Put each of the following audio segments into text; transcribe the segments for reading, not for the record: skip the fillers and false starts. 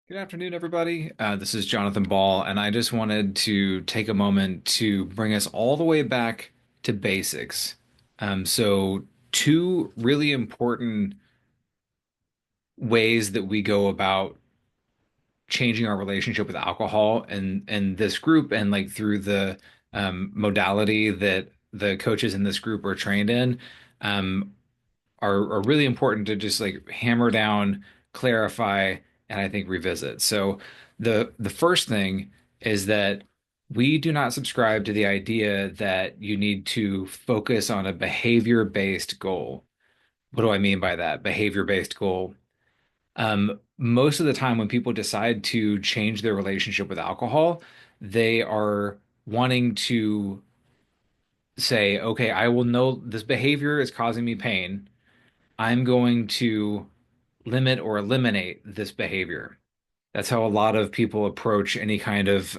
Good afternoon, everybody. This is Jonathan Ball, and I just wanted to take a moment to bring us all the way back to basics. Two really important ways that we go about changing our relationship with alcohol and this group, and like through the modality that the coaches in this group are trained in, um, are really important to just like hammer down, clarify, and I think revisit. So the first thing is that we do not subscribe to the idea that you need to focus on a behavior-based goal. What do I mean by that? Behavior-based goal. Most of the time when people decide to change their relationship with alcohol, they are wanting to say, okay, I will know this behavior is causing me pain. I'm going to limit or eliminate this behavior. That's how a lot of people approach any kind of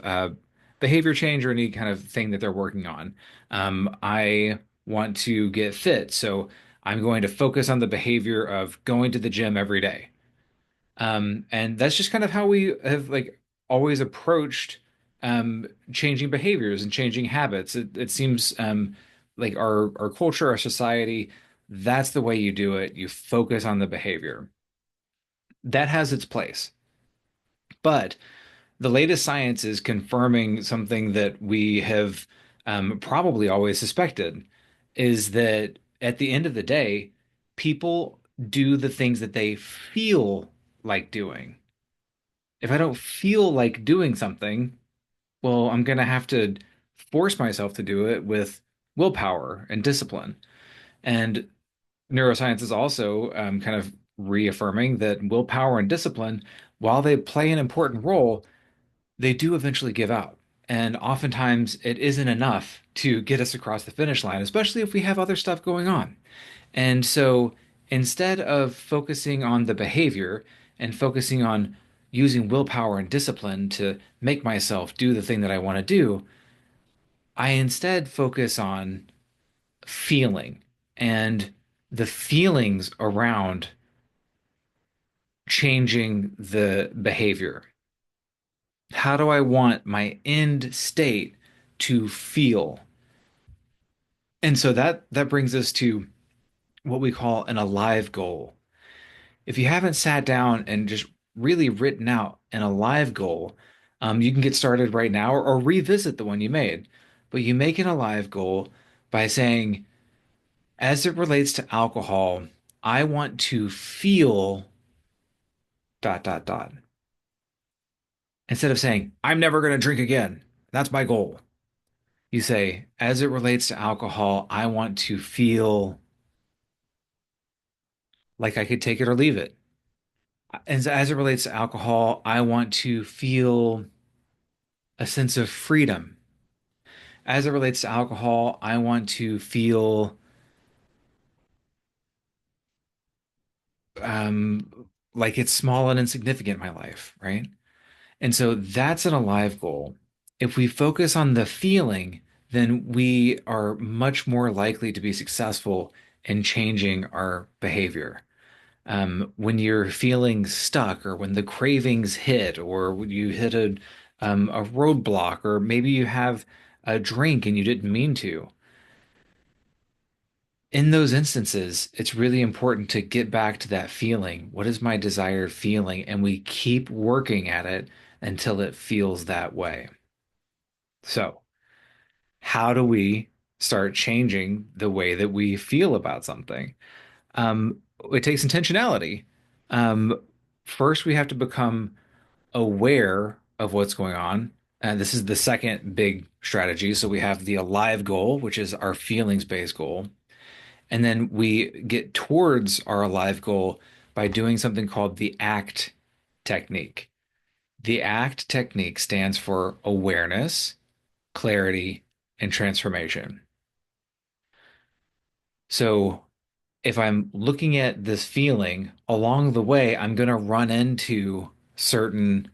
behavior change or any kind of thing that they're working on. I want to get fit, so I'm going to focus on the behavior of going to the gym every day. And that's just kind of how we have like always approached changing behaviors and changing habits. It seems like our culture, our society, that's the way you do it. You focus on the behavior. That has its place. But the latest science is confirming something that we have probably always suspected, is that at the end of the day, people do the things that they feel like doing. If I don't feel like doing something, well, I'm going to have to force myself to do it with willpower and discipline. And neuroscience is also kind of reaffirming that willpower and discipline, while they play an important role, they do eventually give out. And oftentimes it isn't enough to get us across the finish line, especially if we have other stuff going on. And so instead of focusing on the behavior and focusing on using willpower and discipline to make myself do the thing that I want to do, I instead focus on feeling and the feelings around changing the behavior. How do I want my end state to feel? And so that brings us to what we call an alive goal. If you haven't sat down and just really written out an alive goal, you can get started right now or revisit the one you made. But you make an alive goal by saying, as it relates to alcohol, I want to feel dot dot dot. Instead of saying, I'm never going to drink again. That's my goal. You say, as it relates to alcohol, I want to feel like I could take it or leave it. As it relates to alcohol, I want to feel a sense of freedom. As it relates to alcohol, I want to feel like it's small and insignificant in my life, right? And so that's an alive goal. If we focus on the feeling, then we are much more likely to be successful in changing our behavior. When you're feeling stuck, or when the cravings hit, or when you hit a roadblock, or maybe you have a drink and you didn't mean to, in those instances, it's really important to get back to that feeling. What is my desired feeling? And we keep working at it until it feels that way. So, how do we start changing the way that we feel about something? It takes intentionality. Um, First, we have to become aware of what's going on. And this is the second big strategy. So we have the alive goal, which is our feelings-based goal. And then we get towards our alive goal by doing something called the ACT technique. The ACT technique stands for awareness, clarity, and transformation. So if I'm looking at this feeling along the way, I'm going to run into certain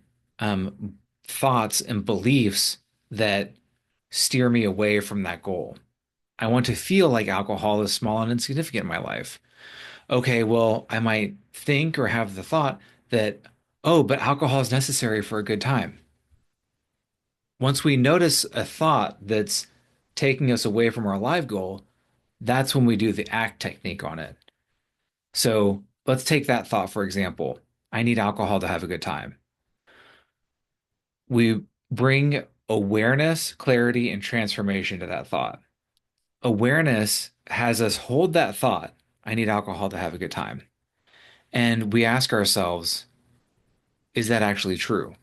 thoughts and beliefs that steer me away from that goal. I want to feel like alcohol is small and insignificant in my life. Okay, well, I might think or have the thought that, Oh, but alcohol is necessary for a good time. Once we notice a thought that's taking us away from our live goal, that's when we do the ACT technique on it. So let's take that thought, for example. I need alcohol to have a good time. We bring awareness, clarity, and transformation to that thought. Awareness has us hold that thought, I need alcohol to have a good time. And we ask ourselves, is that actually true?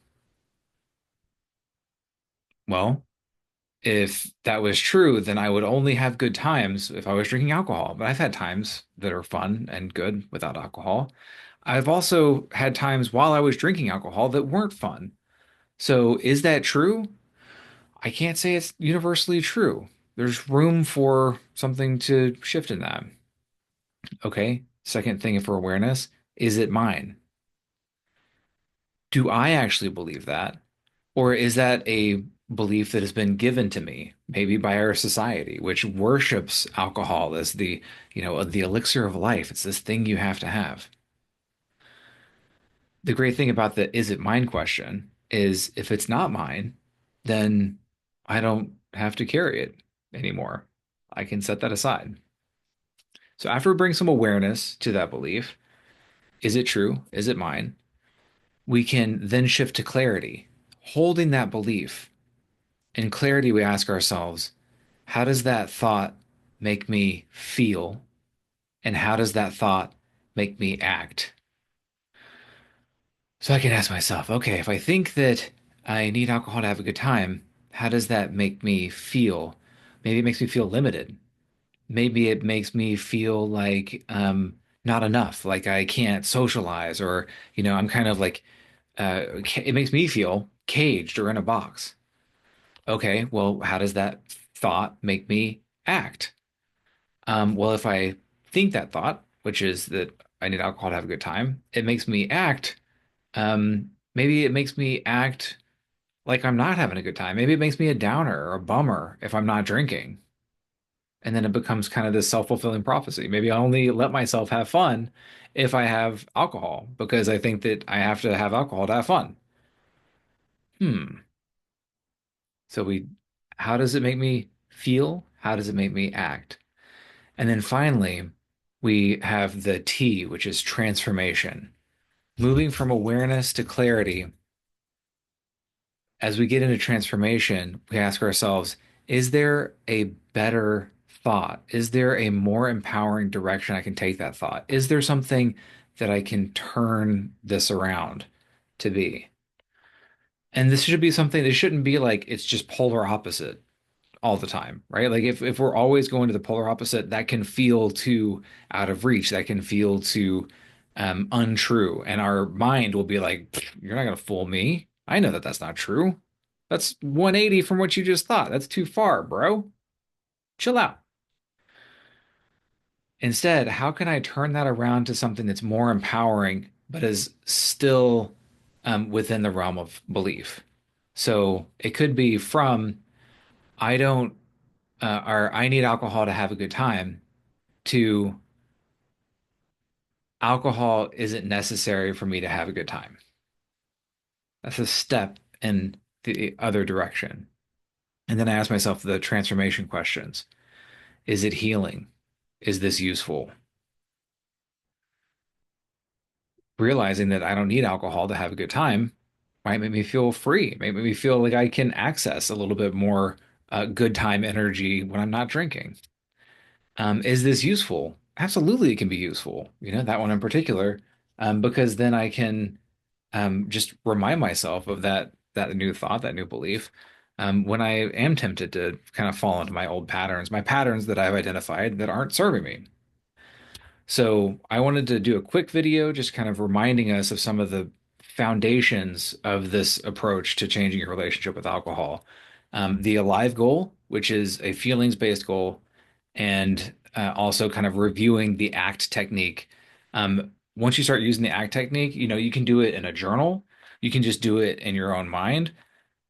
Well, if that was true, then I would only have good times if I was drinking alcohol. But I've had times that are fun and good without alcohol. I've also had times while I was drinking alcohol that weren't fun. So is that true? I can't say it's universally true. There's room for something to shift in that. Okay. Second thing for awareness, is it mine? Do I actually believe that? Or is that a belief that has been given to me, maybe by our society, which worships alcohol as the elixir of life? It's this thing you have to have. The great thing about the is it mine question is if it's not mine, then I don't have to carry it anymore. I can set that aside. So after we bring some awareness to that belief, is it true? Is it mine? We can then shift to clarity, holding that belief. In clarity, we ask ourselves, how does that thought make me feel? And how does that thought make me act? So I can ask myself, okay, if I think that I need alcohol to have a good time, how does that make me feel? Maybe it makes me feel limited. Maybe it makes me feel like not enough, like I can't socialize, or I'm kind of like it makes me feel caged or in a box. Okay, well, how does that thought make me act? Well, if I think that thought, which is that I need alcohol to have a good time, it makes me act. Maybe it makes me act like I'm not having a good time. Maybe it makes me a downer or a bummer if I'm not drinking. And then it becomes kind of this self-fulfilling prophecy. Maybe I only let myself have fun if I have alcohol because I think that I have to have alcohol to have fun. Hmm. So how does it make me feel? How does it make me act? And then finally, we have the T, which is transformation. Moving from awareness to clarity, as we get into transformation, we ask ourselves, is there a better thought? Is there a more empowering direction I can take that thought? Is there something that I can turn this around to be? And this should be something that shouldn't be like it's just polar opposite all the time, right? Like if we're always going to the polar opposite, that can feel too out of reach. That can feel too untrue, and our mind will be like, "You're not gonna fool me. I know that that's not true. That's 180 from what you just thought. That's too far, bro. Chill out." Instead, how can I turn that around to something that's more empowering, but is still within the realm of belief? So it could be from I don't or I need alcohol to have a good time to alcohol isn't necessary for me to have a good time. That's a step in the other direction. And then I ask myself the transformation questions. Is it healing? Is this useful? Realizing that I don't need alcohol to have a good time might make me feel free, might make me feel like I can access a little bit more good time energy when I'm not drinking. Is this useful? Absolutely, it can be useful. That one in particular, because then I can just remind myself of that new thought, that new belief, when I am tempted to kind of fall into my patterns that I've identified that aren't serving me. So I wanted to do a quick video just kind of reminding us of some of the foundations of this approach to changing your relationship with alcohol. The Alive goal, which is a feelings-based goal, and also kind of reviewing the ACT technique. Once you start using the ACT technique, you can do it in a journal. You can just do it in your own mind.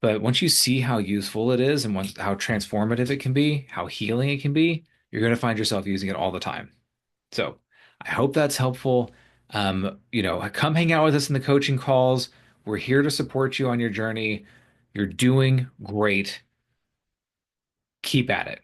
But once you see how useful it is and how transformative it can be, how healing it can be, you're going to find yourself using it all the time. So I hope that's helpful. Come hang out with us in the coaching calls. We're here to support you on your journey. You're doing great. Keep at it.